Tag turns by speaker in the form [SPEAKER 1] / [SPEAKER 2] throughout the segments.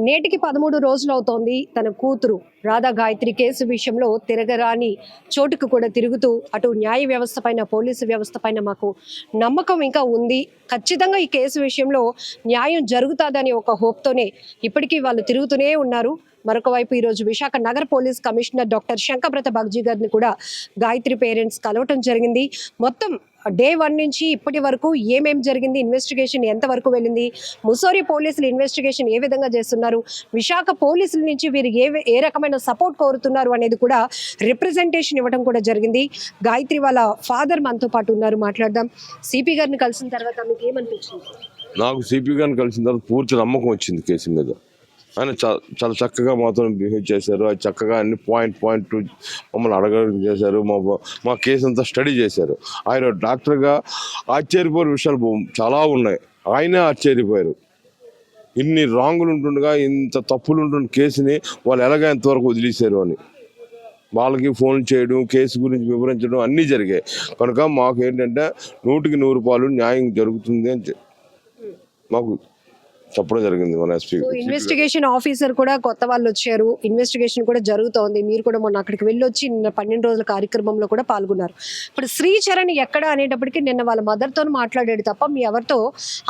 [SPEAKER 1] నేటికి 13 రోజులవుతోంది తన కూతురు రాధా గాయత్రి కేసు విషయంలో తిరగరాని చోటుకు కూడా తిరుగుతూ అటు న్యాయ వ్యవస్థ పైన పోలీసు వ్యవస్థ పైన మాకు నమ్మకం ఇంకా ఉంది. ఖచ్చితంగా ఈ కేసు విషయంలో న్యాయం జరుగుతుందని ఒక హోప్తోనే ఇప్పటికీ వాళ్ళు తిరుగుతూనే ఉన్నారు. మరొక వైపు ఈరోజు విశాఖ నగర police commissioner doctor Shankhabrata Bagchi గారిని కూడా గాయత్రి పేరెంట్స్ కలవటం జరిగింది. మొత్తం డే 1 నుంచి ఇప్పటి వరకు ఏమేం జరిగింది, ఇన్వెస్టిగేషన్ ఎంతవరకు వెళ్ళింది, ముసోరి పోలీసులు ఇన్వెస్టిగేషన్ ఏ విధంగా చేస్తున్నారు, విశాఖ పోలీసుల నుంచి వీరు ఏ రకమైన సపోర్ట్ కోరుతున్నారు అనేది కూడా రిప్రజెంటేషన్ ఇవ్వడం కూడా జరిగింది. గాయత్రి వాళ్ళ ఫాదర్ మనతో పాటు ఉన్నారు, మాట్లాడదాం. సిపి గారిని కలిసిన తర్వాత మీకు ఏమనిపించింది?
[SPEAKER 2] నాకు సిపి గారిని కలిసిన తర్వాత పూర్తి నమ్మకం వచ్చింది కేసు మీద. ఆయన చాలా చక్కగా మాతో బిహేవ్ చేశారు. అది చక్కగా అన్ని పాయింట్ మమ్మల్ని అడగడం చేశారు. మా కేసు అంతా స్టడీ చేశారు. ఆయన డాక్టర్గా ఆశ్చర్యపోయిన విషయాలు చాలా ఉన్నాయి. ఆయనే ఆశ్చర్యపోయారు. ఇన్ని రాంగులు ఉంటుండగా ఇంత తప్పులు ఉంటున్న కేసుని వాళ్ళు ఎలాగ ఎంతవరకు వదిలేశారు అని వాళ్ళకి ఫోన్ చేయడం, కేసు గురించి వివరించడం అన్నీ జరిగాయి. కనుక మాకు ఏంటంటే 100కి 100 న్యాయం జరుగుతుంది అని మాకు చెప్పడం జరిగింది. మన ఎస్పీ
[SPEAKER 1] ఇన్వెస్టిగేషన్ ఆఫీసర్ కూడా కొత్త వాళ్ళు వచ్చారు. ఇన్వెస్టిగేషన్ కూడా జరుగుతోంది. మీరు కూడా మొన్న అక్కడికి వెళ్ళొచ్చి నిన్న 12 రోజుల కార్యక్రమంలో కూడా పాల్గొన్నారు. ఇప్పుడు శ్రీచరణ్ ఎక్కడ అనేటప్పటికీ నిన్న వాళ్ళ మదర్తో మాట్లాడాడు తప్ప మీ ఎవరితో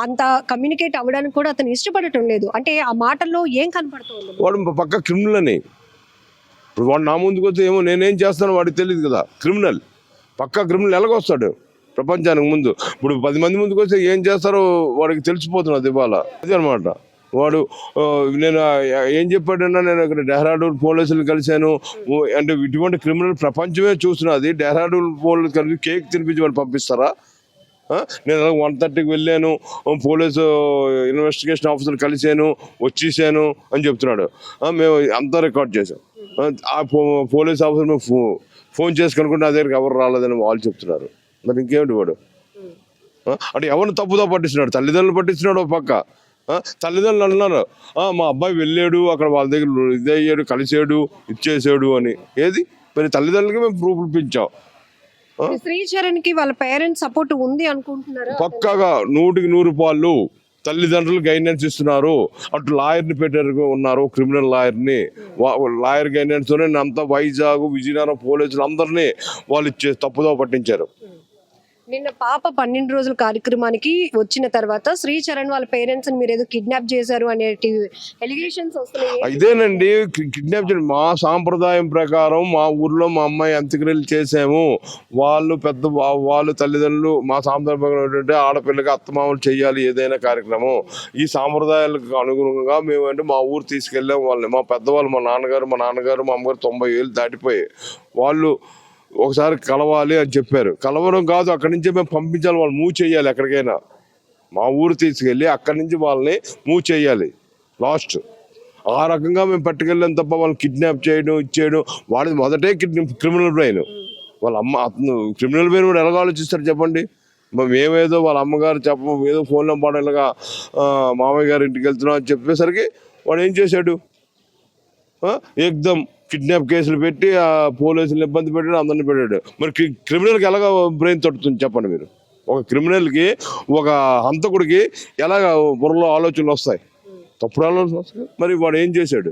[SPEAKER 1] అంత కమ్యూనికేట్ అవ్వడానికి కూడా అతను ఇష్టపడటం లేదు. అంటే ఆ మాటల్లో ఏం కనపడుతుంది?
[SPEAKER 2] వాడు పక్క క్రిమినల్ అని. ఇప్పుడు వాడు నా ముందుకు వస్తే ఏమో నేనేం చేస్తానో వాడికి తెలియదు కదా. క్రిమినల్, పక్కా క్రిమినల్ ఎలాగొస్తాడు ప్రపంచానికి ముందు? ఇప్పుడు 10 మంది ముందుకు వస్తే ఏం చేస్తారో వాడికి తెలిసిపోతున్నది ఇవాళ. అది అనమాట. వాడు నేను ఏం చెప్పాడన్నా, నేను ఇక్కడ డెహ్రాడూన్ పోలీసులు కలిశాను అంటే ఇటువంటి క్రిమినల్ ప్రపంచమే చూస్తున్నది. డెహ్రాడూన్ పోలీసు కలిసి కేక్ తినిపించి వాళ్ళు పంపిస్తారా? నేను 1:30కి వెళ్ళాను, పోలీసు ఇన్వెస్టిగేషన్ ఆఫీసర్ కలిశాను, వచ్చేసాను అని చెప్తున్నాడు. మేము అంతా రికార్డ్ చేసాం. ఆ పోలీస్ ఆఫీసర్ మేము ఫోన్ చేసి కనుకుంటే నా దగ్గరికి ఎవరు రాలేదని వాళ్ళు చెప్తున్నారు. మరి ఇంకేమిటి వాడు? అంటే ఎవరిని తప్పుదో పట్టిస్తున్నాడు? తల్లిదండ్రులు పట్టిస్తున్నాడు ఒక పక్క. తల్లిదండ్రులు అన్నారు మా అబ్బాయి వెళ్ళాడు, అక్కడ వాళ్ళ దగ్గర ఇది అయ్యాడు, కలిసాడు, ఇచ్చేసాడు అని. ఏది మరి? తల్లిదండ్రులకి మేము ప్రూఫ్లు పెంచాం.
[SPEAKER 1] శ్రీచరణ్ కి వాళ్ళ పేరెంట్స్ సపోర్ట్ ఉంది అనుకుంటున్నారు.
[SPEAKER 2] పక్కాగా 100కి 100 తల్లిదండ్రులు గైడెన్స్ ఇస్తున్నారు. అటు లాయర్ని పెట్టారు, ఉన్నారు క్రిమినల్ లాయర్ గైడెన్స్ తోనే అంతా వైజాగ్ విజయనగరం పోలీసులు అందరినీ వాళ్ళు తప్పుదో పట్టించారు.
[SPEAKER 1] నిన్న పాప 12 రోజుల కార్యక్రమానికి వచ్చిన తర్వాత శ్రీచరణ్ వాళ్ళ పేరెంట్స్ మీరు ఏదో కిడ్నాప్ చేశారు అనే ఎలిగేషన్స్ వస్తున్నాయి.
[SPEAKER 2] ఇదేనండి కిడ్నాప్ చేయడం. మా సాంప్రదాయం ప్రకారం మా ఊర్లో మా అమ్మాయి అంత్యక్రియలు చేసాము. వాళ్ళు తల్లిదండ్రులు మా సాంప్రదాయం ప్రకారం ఏంటంటే ఆడపిల్లకి అత్తమామలు చేయాలి ఏదైనా కార్యక్రమం. ఈ సాంప్రదాయాలకు అనుగుణంగా మేము అంటే మా ఊరు తీసుకెళ్ళాము వాళ్ళని. మా పెద్దవాళ్ళు, మా నాన్నగారు మా అమ్మగారు 90 ఏళ్ళు దాటిపోయి వాళ్ళు ఒకసారి కలవాలి అని చెప్పారు. కలవడం కాదు, అక్కడి నుంచి మేము పంపించాలి, వాళ్ళు మూవ్ చేయాలి. ఎక్కడికైనా మా ఊరు తీసుకెళ్ళి అక్కడి నుంచి వాళ్ళని మూవ్ చేయాలి. లాస్ట్ ఆ రకంగా మేము పట్టుకెళ్ళాం తప్ప వాళ్ళని కిడ్నాప్ చేయడం ఇచ్చేయడం. వాడిది మొదటే క్రిమినల్ బ్రెయిన్. వాళ్ళ అమ్మ అతను క్రిమినల్ బ్రెయిన్ కూడా ఎలాగ ఆలోచిస్తారు చెప్పండి? మేమేదో వాళ్ళ అమ్మగారు ఏదో ఫోన్ నెంబర్ ఇలాగా మామయ్య గారి ఇంటికి వెళ్తున్నాం అని చెప్పేసరికి వాడు ఏం చేశాడు? ఏకదం కిడ్నాప్ కేసులు పెట్టి ఆ పోలీసులు ఇబ్బంది పెట్టాడు, అందరిని పెట్టాడు. మరి క్రిమినల్కి ఎలాగ బ్రెయిన్ తట్టుతుంది చెప్పండి మీరు? ఒక క్రిమినల్కి, ఒక హంతకుడికి ఎలాగ బుర్రలో ఆలోచనలు వస్తాయి? తప్పుడు ఆలోచనలు వస్తాయి. మరి వాడు ఏం చేశాడు?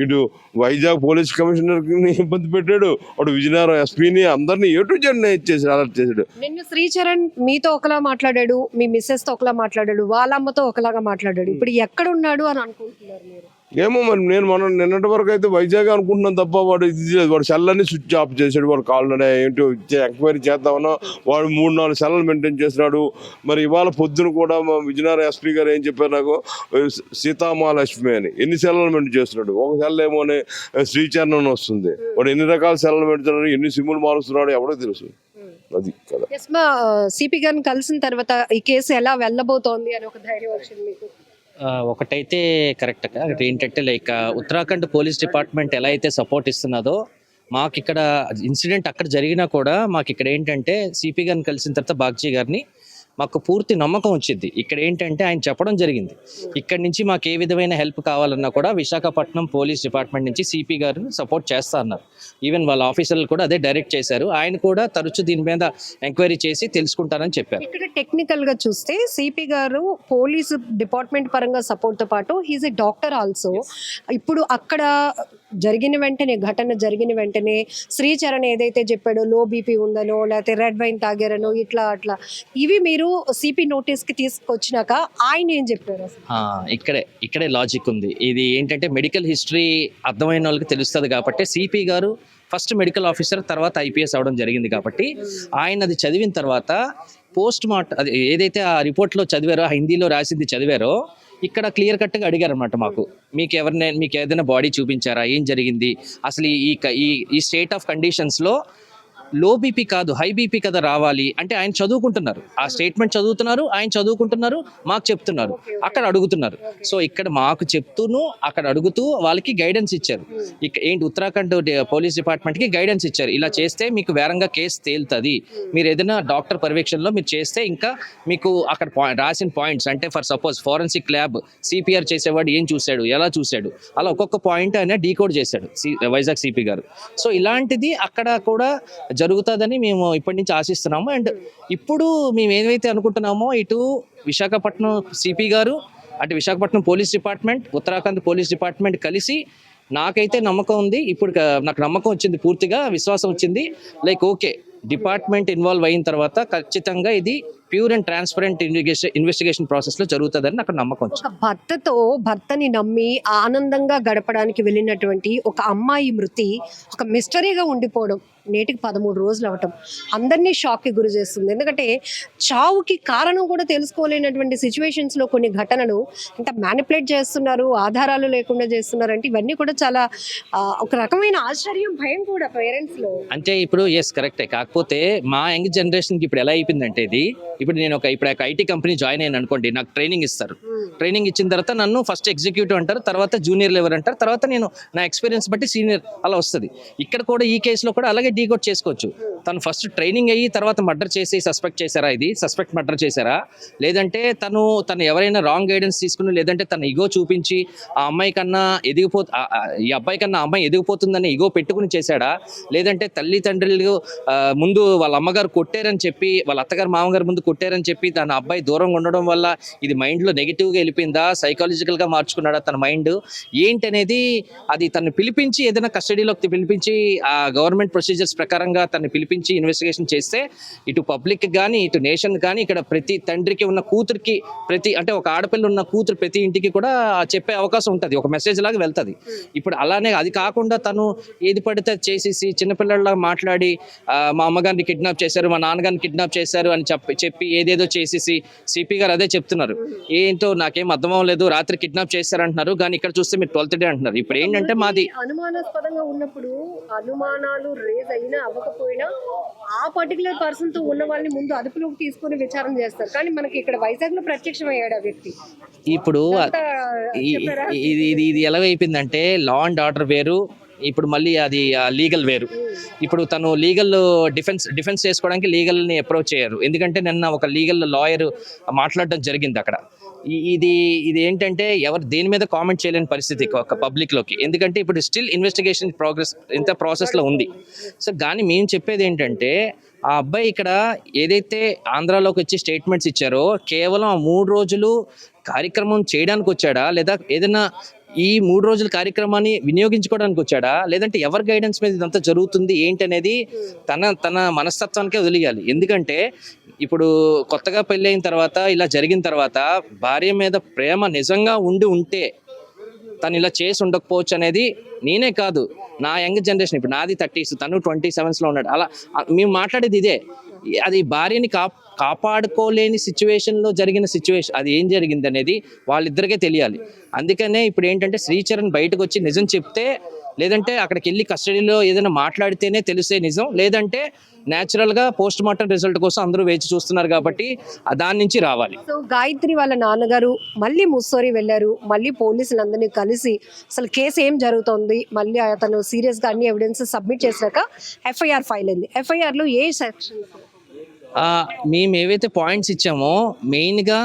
[SPEAKER 2] ఇటు వైజాగ్ పోలీస్ కమిషనర్ని ఇబ్బంది పెట్టాడు, అటు విజయనగరం ఎస్పీని అందరినీ ఎటు జెండా ఇచ్చేసాడు, అలర్ట్ చేశాడు.
[SPEAKER 1] నిన్న శ్రీచరణ్ మీతో ఒకలా మాట్లాడాడు, మీ మిస్సెస్ తో ఒకలా మాట్లాడాడు, వాళ్ళ అమ్మతో ఒకలాగా మాట్లాడాడు. ఇప్పుడు ఎక్కడ ఉన్నాడు అని అనుకుంటున్నారు మీరు?
[SPEAKER 2] ఏమో మరి. నేను నిన్నటి వరకు అయితే వైజాగ్ అనుకుంటున్నాను తప్ప వాడు సెల్లన్నీ స్విచ్ ఆఫ్ చేశాడు. వాడు కాళ్ళనే ఏంటో ఎంక్వైరీ చేద్దామన్నా వాడు 3-4 సెల్లలు మెయింటైన్ చేస్తున్నాడు. మరి ఇవాళ పొద్దున కూడా మా విజయనగరం ఎస్పీ గారు ఏం చెప్పారు నాకు, సీతామహాలక్ష్మి అని ఎన్ని సెల్లలు మెయింటైన్ చేస్తున్నాడు. ఒక సెల్ ఏమోనే శ్రీచరణ్ అని వస్తుంది. వాడు ఎన్ని రకాల సెల్లలు మెయింటైన్, ఎన్ని సిమ్ములు మారుస్తున్నాడు ఎవడో తెలుసు. అది కదా.
[SPEAKER 1] సిపి గారిని కలిసిన తర్వాత ఈ కేసు ఎలా వెళ్ళబోతోంది అని ఒక ధైర్యం వచ్చింది మీకు?
[SPEAKER 3] ఒకటైతే కరెక్ట్ అక్కడ ఏంటంటే ఉత్తరాఖండ్ పోలీస్ డిపార్ట్మెంట్ ఎలా అయితే సపోర్ట్ ఇస్తున్నదో మాకు ఇక్కడ ఇన్సిడెంట్ అక్కడ జరిగినా కూడా మాకు ఇక్కడ ఏంటంటే సిపి గారిని కలిసిన తర్వాత బాగ్జీ గారిని మాకు పూర్తి నమ్మకం వచ్చింది. ఇక్కడ ఏంటంటే ఆయన చెప్పడం జరిగింది, ఇక్కడి నుంచి మాకు ఏ విధమైన హెల్ప్ కావాలన్నా కూడా విశాఖపట్నం పోలీస్ డిపార్ట్మెంట్ నుంచి సిపి గారు సపోర్ట్ చేస్తా అన్నారు. ఈవెన్ వాళ్ళ ఆఫీసర్లు కూడా అదే డైరెక్ట్ చేశారు. ఆయన కూడా తరచూ దీని మీద ఎంక్వైరీ చేసి తెలుసుకుంటారని చెప్పారు.
[SPEAKER 1] ఇక్కడ టెక్నికల్ గా చూస్తే సిపి గారు పోలీసు డిపార్ట్మెంట్ పరంగా సపోర్ట్ తో పాటు హీజ్ ఎ డాక్టర్ ఆల్సో. ఇప్పుడు అక్కడ జరిగిన వెంటనే, ఘటన జరిగిన వెంటనే శ్రీచరణ్ ఏదైతే చెప్పాడో లో బీపీ ఉందనో లేకపోతే రెడ్ వైన్ తాగారనో ఇట్లా అట్లా ఇవి మీరు సిపి నోటీస్ కి తీసుకొచ్చినాక ఆయన ఏం చెప్పారు అసలు?
[SPEAKER 3] ఇక్కడే లాజిక్ ఉంది. ఇది ఏంటంటే మెడికల్ హిస్టరీ అర్థమైన వాళ్ళకి తెలుస్తుంది కాబట్టి సిపి గారు ఫస్ట్ మెడికల్ ఆఫీసర్, తర్వాత ఐపీఎస్ అవడం జరిగింది కాబట్టి ఆయన అది చదివిన తర్వాత పోస్ట్ మార్టం అది ఏదైతే ఆ రిపోర్ట్లో చదివారో, హిందీలో రాసింది చదివారో, ఇక్కడ క్లియర్ కట్గా అడిగారు అనమాట. మీకు ఏదైనా బాడీ చూపించారా, ఏం జరిగింది అసలు ఈ స్టేట్ ఆఫ్ కండిషన్స్లో లో బీపీ కాదు హై బీపీ కదా రావాలి అంటే ఆయన చదువుకుంటున్నారు, ఆ స్టేట్మెంట్ చదువుతున్నారు, ఆయన చదువుకుంటున్నారు, మాకు చెప్తున్నారు, అక్కడ అడుగుతున్నారు. సో ఇక్కడ మాకు చెప్తూను అక్కడ అడుగుతూ వాళ్ళకి గైడెన్స్ ఇచ్చారు. ఏంటి ఉత్తరాఖండ్ పోలీస్ డిపార్ట్మెంట్కి గైడెన్స్ ఇచ్చారు, ఇలా చేస్తే మీకు వేరంగా కేసు తేలుతుంది, మీరు ఏదైనా డాక్టర్ పర్యవేక్షణలో మీరు చేస్తే ఇంకా మీకు అక్కడ రాసిన పాయింట్స్ అంటే for suppose forensic lab CPR చేసేవాడు ఏం చూశాడు, ఎలా చూశాడు, అలా ఒక్కొక్క పాయింట్ ఆయన డీకోడ్ చేశాడు వైజాగ్ సిపి గారు. సో ఇలాంటిది అక్కడ కూడా జరుగుతుందని మేము ఇప్పటి నుంచి ఆశిస్తున్నాము. అండ్ ఇప్పుడు మేము ఏదైతే అనుకుంటున్నామో ఇటు విశాఖపట్నం సిపి గారు, అటు Visakhapatnam police department, Uttarakhand police department కలిసి నాకైతే నమ్మకం ఉంది. ఇప్పుడు నాకు నమ్మకం వచ్చింది, పూర్తిగా విశ్వాసం వచ్చింది. లైక్ ఓకే, డిపార్ట్మెంట్ ఇన్వాల్వ్ అయిన తర్వాత ఖచ్చితంగా ఇది pure and transparent investigation process లో జరుగుతుందని నాకు నమ్మకం వచ్చింది.
[SPEAKER 1] భర్తని నమ్మి ఆనందంగా గడపడానికి వెళ్ళినటువంటి ఒక అమ్మాయి మృతి ఒక మిస్టరీగా ఉండిపోవడం నేటికి 13 రోజులు అవటం అందరినీ షాక్ కి గురి చేస్తుంది. ఎందుకంటే చావుకి కారణం కూడా తెలుసుకోలేనటువంటి సిచ్యువేషన్స్ లో కొన్ని ఘటనలు అంటే మ్యానిపులేట్ చేస్తున్నారు, ఆధారాలు లేకుండా చేస్తున్నారు అంటే ఇవన్నీ కూడా చాలా ఒక రకమైన ఆశ్చర్యం, భయం కూడా పేరెంట్స్ లో.
[SPEAKER 3] అంటే ఇప్పుడు ఎస్ కరెక్టే, కాకపోతే మా యంగ్ జనరేషన్ కి ఇప్పుడు ఎలా అయిపోయిందంటే ఇది, ఇప్పుడు నేను ఇప్పుడు ఐటీ కంపెనీ జాయిన్ అయ్యాను అనుకోండి, నాకు ట్రైనింగ్ ఇస్తారు. ట్రైనింగ్ ఇచ్చిన తర్వాత నన్ను ఫస్ట్ ఎగ్జిక్యూటివ్ అంటారు, తర్వాత జూనియర్ లెవెల్ అంటారు, తర్వాత నేను నా ఎక్స్పీరియన్స్ బట్టి సీనియర్ అలా వస్తుంది. ఇక్కడ కూడా ఈ కేసులో కూడా అలాగే డీకోడ్ చేసుకోవచ్చు. తను ఫస్ట్ ట్రైనింగ్ అయ్యి తర్వాత మర్డర్ చేసి సస్పెక్ట్ చేశారా, ఇది సస్పెక్ట్ మర్డర్ చేశారా, లేదంటే తను ఎవరైనా రాంగ్ గైడెన్స్ తీసుకుని, లేదంటే తన ఇగో చూపించి ఆ అమ్మాయి కన్నా ఈ అబ్బాయి కన్నా అమ్మాయి ఎదిగిపోతుందని ఇగో పెట్టుకుని చేశాడా, లేదంటే తల్లిదండ్రులు ముందు వాళ్ళ అమ్మగారు కొట్టారని చెప్పి, వాళ్ళ అత్తగారు మామగారు ముందు కొట్టారని చెప్పి తన అబ్బాయి దూరంగా ఉండడం వల్ల ఇది మైండ్లో నెగిటివ్గా వెళ్ళిపోయిందా, సైకాలజికల్గా మార్చుకున్నాడా తన మైండ్ ఏంటనేది, అది తను పిలిపించి ఏదైనా కస్టడీలోకి పిలిపించి ఆ గవర్నమెంట్ ప్రొసీజర్స్ ప్రకారంగా తను పిలిపించి ఇన్వెస్టిగేషన్ చేస్తే ఇటు పబ్లిక్ కానీ ఇటు నేషన్ కానీ ఇక్కడ ప్రతి తండ్రికి ఉన్న కూతురికి అంటే ఒక ఆడపిల్ల ఉన్న కూతురు ప్రతి ఇంటికి కూడా చెప్పే అవకాశం ఉంటుంది, ఒక మెసేజ్ లాగా వెళ్తుంది. ఇప్పుడు అలానే అది కాకుండా తను ఏది పడితే చేసేసి చిన్నపిల్లల్లా మాట్లాడి మా అమ్మగారిని కిడ్నాప్ చేశారు, మా నాన్నగారిని కిడ్నాప్ చేశారు అని చెప్పి ఏదేదో చేసేసి సిపి గారు అదే చెప్తున్నారు, ఏంటో నాకేం అర్థం అవ్వలేదు, రాత్రి కిడ్నాప్ చేశారంటున్నారు, కానీ ఇక్కడ చూస్తే మీరు 12th డే అంటున్నారు. ఇప్పుడు ఏంటంటే మాది
[SPEAKER 1] అనుమానాస్పదంగా ఉన్నప్పుడు అనుమానాలు రేజ్ అయినా అవ్వకపోయినా ఆ పర్టికులర్ పర్సన్ తో ఉన్న వాళ్ళని ముందు అదుపులోకి తీసుకొని విచారణ చేస్తారు. కానీ మనకి ఇక్కడ వైజాగ్ లో ప్రత్యక్షమయ్యాడు ఆ వ్యక్తి.
[SPEAKER 3] ఇప్పుడు ఇది ఎలా అయిపోయిందంటే లా అండ్ ఆర్డర్ వేరు, ఇప్పుడు మళ్ళీ అది లీగల్ వేరు. ఇప్పుడు తను లీగల్ డిఫెన్స్ చేసుకోవడానికి లీగల్ని అప్రోచ్ అయ్యారు, ఎందుకంటే నిన్న ఒక లీగల్ లాయర్ మాట్లాడడం జరిగింది అక్కడ. ఇది ఏంటంటే ఎవరు దేని మీద కామెంట్ చేయలేని పరిస్థితి ఒక పబ్లిక్లోకి, ఎందుకంటే ఇప్పుడు స్టిల్ ఇన్వెస్టిగేషన్ ప్రాసెస్లో ఉంది. సో కానీ మేము చెప్పేది ఏంటంటే ఆ అబ్బాయి ఇక్కడ ఏదైతే ఆంధ్రాలోకి వచ్చి స్టేట్మెంట్స్ ఇచ్చారో కేవలం ఆ 3 రోజులు కార్యక్రమం చేయడానికి వచ్చాడా, లేదా ఏదైనా ఈ 3 రోజుల కార్యక్రమాన్ని వినియోగించుకోవడానికి వచ్చాడా, లేదంటే ఎవరి గైడెన్స్ మీద ఇదంతా జరుగుతుంది ఏంటనేది తన మనస్తత్వానికే వదిలేయాలి. ఎందుకంటే ఇప్పుడు కొత్తగా పెళ్ళి అయిన తర్వాత ఇలా జరిగిన తర్వాత భార్య మీద ప్రేమ నిజంగా ఉంటే తను ఇలా చేసి ఉండకపోవచ్చు అనేది నేనే కాదు, నా యంగ్ జనరేషన్, ఇప్పుడు నాది 30s, తను 27sలో ఉన్నాడు. అలా మేము మాట్లాడేది ఇదే, అది భార్యని కాపాడుకోలేని సిచ్యువేషన్లో జరిగిన సిచ్యువేషన్, అది ఏం జరిగింది అనేది వాళ్ళిద్దరికే తెలియాలి. అందుకనే ఇప్పుడు ఏంటంటే శ్రీచరణ్ బయటకు వచ్చి నిజం చెప్తే, లేదంటే అక్కడికి వెళ్ళి కస్టడీలో ఏదైనా మాట్లాడితేనే తెలిసే నిజం, లేదంటే న్యాచురల్ గా పోస్ట్ మార్టం రిజల్ట్ కోసం అందరూ వేచి చూస్తున్నారు కాబట్టి దాని నుంచి రావాలి.
[SPEAKER 1] సో గాయత్రి వాళ్ళ నాన్నగారు మళ్ళీ ముస్సోరి వెళ్ళారు, మళ్ళీ పోలీసులందరినీ కలిసి అసలు కేసు ఏం జరుగుతోంది, మళ్ళీ అతను సీరియస్ గా అన్ని ఎవిడెన్స్ సబ్మిట్ చేశాక ఎఫ్ఐఆర్ ఫైల్ అయింది. ఎఫ్ఐఆర్ లో ఏ సెక్షన్
[SPEAKER 3] మేము ఏవైతే పాయింట్స్ ఇచ్చామో మెయిన్గా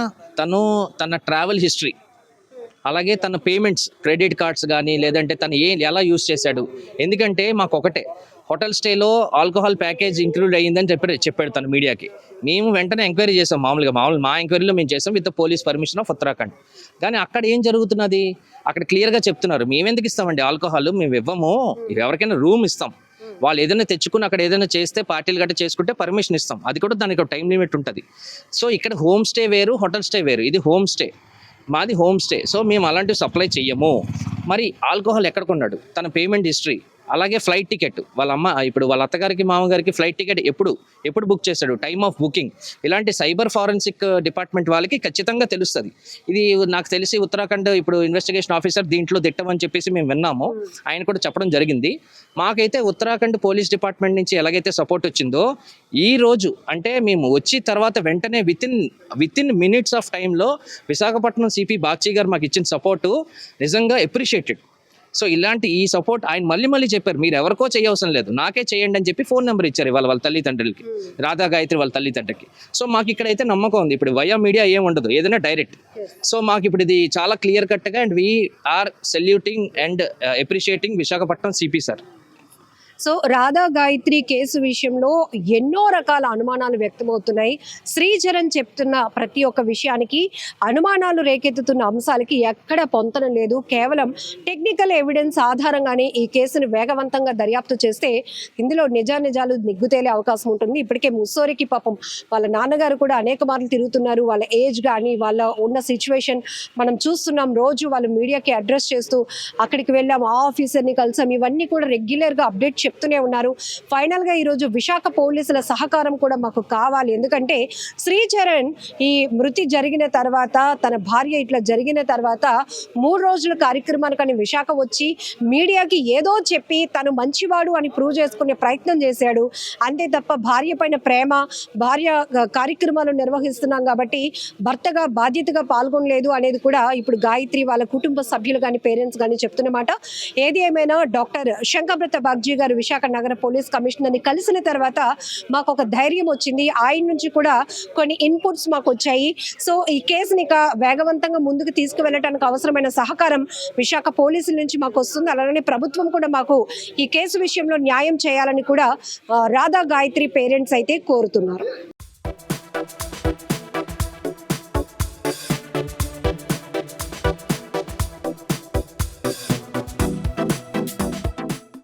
[SPEAKER 3] తన ట్రావెల్ హిస్టరీ, అలాగే తన పేమెంట్స్, క్రెడిట్ కార్డ్స్ కానీ లేదంటే తను ఎలా యూస్ చేశాడు. ఎందుకంటే మాకు ఒకటే, హోటల్ స్టేలో ఆల్కహాల్ ప్యాకేజ్ ఇంక్లూడ్ అయ్యిందని చెప్పాడు తను మీడియాకి. మేము వెంటనే ఎంక్వైరీ చేసాం, మామూలు మా ఎంక్వైరీలో మేము చేసాం with police permission of Uttarakhand. కానీ అక్కడ ఏం జరుగుతున్నది, అక్కడ క్లియర్గా చెప్తున్నారు, మేము ఎందుకు ఇస్తామండి ఆల్కహాల్, మేము ఇవ్వము, ఎవరికైనా రూమ్ ఇస్తాం, వాళ్ళు ఏదైనా తెచ్చుకుని అక్కడ ఏదైనా చేస్తే పార్టీలు గట్రా చేసుకుంటే పర్మిషన్ ఇస్తాం, అది కూడా దానికి ఒక టైం లిమిట్ ఉంటుంది. సో ఇక్కడ హోమ్ స్టే వేరు, హోటల్ స్టే వేరు, ఇది హోమ్ స్టే, మాది హోమ్ స్టే. సో మేము అలాంటివి సప్లై చెయ్యము. మరి ఆల్కహాల్ ఎక్కడ కొన్నాడు, తన పేమెంట్ హిస్టరీ, అలాగే ఫ్లైట్ టికెట్, వాళ్ళ అత్తగారికి మామగారికి ఫ్లైట్ టికెట్ ఎప్పుడు బుక్ చేశాడు, టైమ్ ఆఫ్ బుకింగ్, ఇలాంటి సైబర్ ఫారెన్సిక్ డిపార్ట్మెంట్ వాళ్ళకి ఖచ్చితంగా తెలుస్తుంది. ఇది నాకు తెలిసి ఉత్తరాఖండ్ ఇప్పుడు ఇన్వెస్టిగేషన్ ఆఫీసర్ దీంట్లో దిట్టమని చెప్పేసి మేము విన్నాము, ఆయన కూడా చెప్పడం జరిగింది. మాకైతే ఉత్తరాఖండ్ పోలీస్ డిపార్ట్మెంట్ నుంచి ఎలాగైతే సపోర్ట్ వచ్చిందో, ఈ రోజు అంటే మేము వచ్చి తర్వాత వెంటనే విత్ ఇన్ మినిట్స్ ఆఫ్ టైంలో విశాఖపట్నం సిపి బాక్షి గారు మాకు ఇచ్చిన సపోర్టు నిజంగా అప్రిషియేటెడ్. సో ఇలాంటి ఈ సపోర్ట్ ఆయన మళ్ళీ చెప్పారు, మీరు ఎవరికో చేయవసరం లేదు, నాకే చేయండి అని చెప్పి ఫోన్ నెంబర్ ఇచ్చారు వాళ్ళ తల్లిదండ్రులకి, రాధా గాయత్రి వాళ్ళ తల్లిదండ్రులకి. సో మాకు ఇక్కడైతే నమ్మకం ఉంది, ఇప్పుడు వయా మీడియా ఏం ఉండదు, ఏదైనా డైరెక్ట్. సో మాకు ఇప్పుడు ఇది చాలా క్లియర్ కట్గా and we are saluting and appreciating Visakhapatnam CP sir.
[SPEAKER 1] So Radha Gayatri case విషయంలో ఎన్నో రకాల అనుమానాలు వ్యక్తమవుతున్నాయి. శ్రీచరణ్ చెప్తున్న ప్రతి ఒక్క విషయానికి, అనుమానాలు రేకెత్తుతున్న అంశాలకి ఎక్కడ పొంతన లేదు. కేవలం టెక్నికల్ ఎవిడెన్స్ ఆధారంగానే ఈ కేసును వేగవంతంగా దర్యాప్తు చేస్తే ఇందులో నిజాలు నిగ్గుతేలే అవకాశం ఉంటుంది. ఇప్పటికే ముస్సోరికి పాపం వాళ్ళ నాన్నగారు కూడా అనేక మార్లు తిరుగుతున్నారు. వాళ్ళ ఏజ్ కానీ వాళ్ళ ఉన్న సిచ్యువేషన్ మనం చూస్తున్నాం. రోజు వాళ్ళు మీడియాకి అడ్రస్ చేస్తూ అక్కడికి వెళ్ళాం, ఆ ఆఫీసర్ని కలిసాం, ఇవన్నీ కూడా రెగ్యులర్గా అప్డేట్ చెప్తూనే ఉన్నారు. ఫైనల్గా ఈరోజు విశాఖ పోలీసుల సహకారం కూడా మాకు కావాలి. ఎందుకంటే శ్రీచరణ్ ఈ మృతి జరిగిన తర్వాత, తన భార్య ఇట్లా జరిగిన తర్వాత 3 రోజుల కార్యక్రమానికని విశాఖ వచ్చి మీడియాకి ఏదో చెప్పి తను మంచివాడు అని ప్రూవ్ చేసుకునే ప్రయత్నం చేశాడు. అంతే తప్ప భార్య పైన ప్రేమ, భార్య కార్యక్రమాలు నిర్వహిస్తున్నాం కాబట్టి భర్తగా బాధ్యతగా పాల్గొనలేదు అనేది కూడా ఇప్పుడు గాయత్రి వాళ్ళ కుటుంబ సభ్యులు కానీ పేరెంట్స్ కానీ చెప్తున్నమాట. ఏది ఏమైనా డాక్టర్ శంకరప్రత బాగ్జీ గారు విశాఖ నగర పోలీస్ కమిషనర్ని కలిసిన తర్వాత మాకు ఒక ధైర్యం వచ్చింది. ఆయన నుంచి కూడా కొన్ని ఇన్పుట్స్ మాకు వచ్చాయి. సో ఈ కేసుని ఇక వేగవంతంగా ముందుకు తీసుకువెళ్ళడానికి అవసరమైన సహకారం విశాఖ పోలీసుల నుంచి మాకు వస్తుంది. అలానే ప్రభుత్వం కూడా మాకు ఈ కేసు విషయంలో న్యాయం చేయాలని కూడా రాధా గాయత్రి పేరెంట్స్ అయితే కోరుతున్నారు.